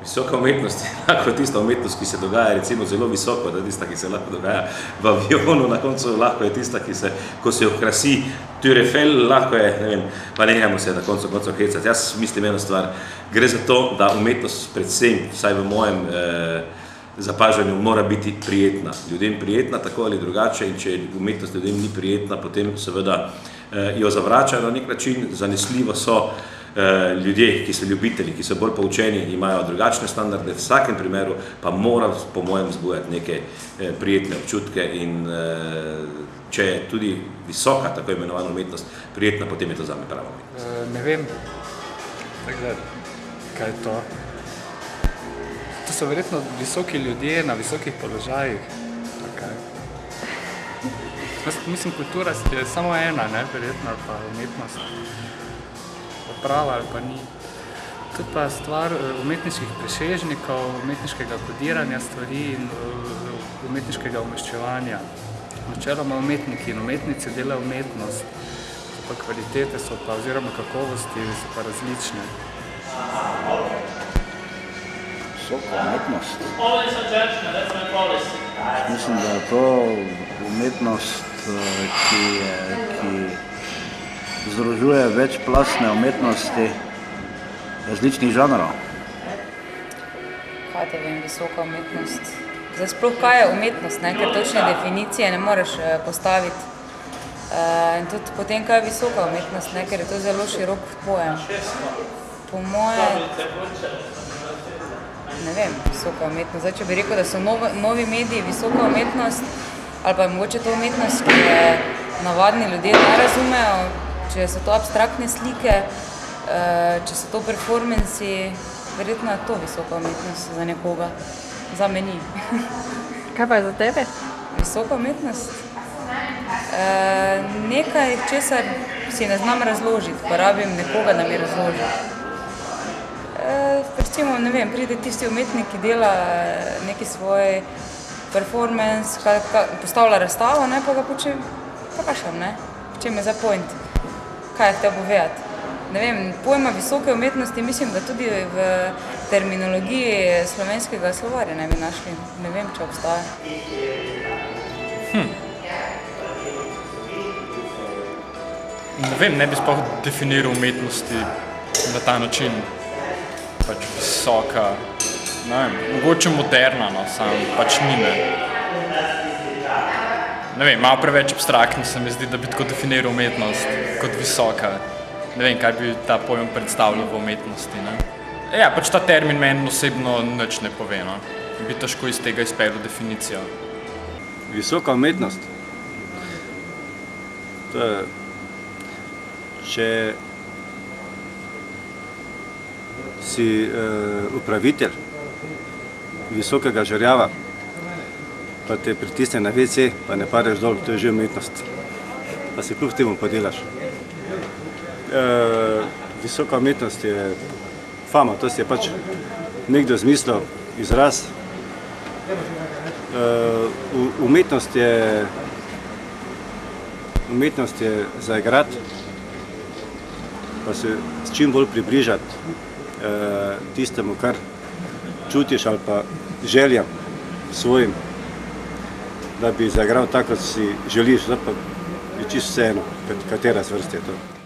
Visoka umetnost je lahko tista umetnost, ki se dogaja recimo zelo visoko, da tista, ki se lahko dogaja v avionu, na koncu lahko je tista, ko se jo krasi Tour Eiffel, lahko je, ne vem, pa nehajmo se na koncu hecati. Jaz mislim eno stvar, gre za to, da umetnost predvsem, vsaj v mojem zapažanju, mora biti prijetna. Ljudem prijetna, tako ali drugače, in če umetnost ljudem ni prijetna, potem seveda jo zavračajo na nek način. Zanesljivo so ljudje, ki so ljubitelji, ki so bolj poučeni, imajo drugačne standarde, v vsakem primeru pa mora po mojem vzbujati neke prijetne občutke in če je tudi visoka, tako imenovana umetnost, prijetna, potem je to zame prava umetnost. Ne vem, kaj je to. To so verjetno visoki ljudje na visokih položajih. Mislim, kultura je samo ena, ne, verjetno, ali pa umetnost. Prava ali pa ni. To pa je stvar umetniških presežnikov, umetniškega kodiranja stvari in umetniškega umeščevanja. Načeloma umetniki in umetnice delajo umetnost, pa kvalitete so pa, oziroma kakovosti so pa različne. Visoka umetnost? Mislim, da je to umetnost, ki združuje večplastne umetnosti različnih žanrov. Kaj te vem, visoka umetnost? Zdaj sploh kaj je umetnost, ne? Ker točne definicije ne moreš postaviti. In tudi potem kaj je visoka umetnost, ne? Ker je to zelo širok pojem. Po moje, ne vem, visoka umetnost. Zdaj, če bi rekel, da so novi mediji visoka umetnost, ali pa je mogoče to umetnost, ki je navadni ljudje ne razumejo, če so to abstraktne slike, če so to performansi, verjetno je to visoka umetnost za nekoga. Za me ni. Kaj pa je za tebe? Visoka umetnost? Nekaj, česar si ne znam razložiti, pa rabim nekoga, da mi razloži. Recimo, ne vem, pride tisti umetnik, ki dela neki svoj performance, postavlja razstavo, ne, pa ga pokašam, ne, v čem je za point. Kaj je hotel povedati. Ne vem, pojma visoke umetnosti mislim, da tudi v terminologiji slovenskega slovarja ne bi našli. Ne vem, če obstaja. Ne vem, ne bi sploh definiral umetnosti na ta način. Pač visoka, ne vem, mogoče moderna, no, sam pač ni me. Ne vem, malo preveč abstraktno se mi zdi, da bi tako definiral umetnost kot visoka. Ne vem, kaj bi ta pojem predstavljal v umetnosti, ne. Ja, pač ta termin meni osebno nič ne pove, no. Bi težko iz tega izpeljal definicijo. Visoka umetnost? To je, če si upravitelj visokega žerjava, pa te pritisne na WC, pa ne padeš dol, to je že umetnost. Pa se kljub temu podelaš. Visoka umetnost je fama, to si je pač nekdo zmislil izraz. Umetnost je zaigrati, pa se s čim bolj približati tistemu, kar čutiš ali pa željam svojim, da bi zaigral tako, kot si želiš, zdaj pa je čisto vseeno, katera zvrst je to.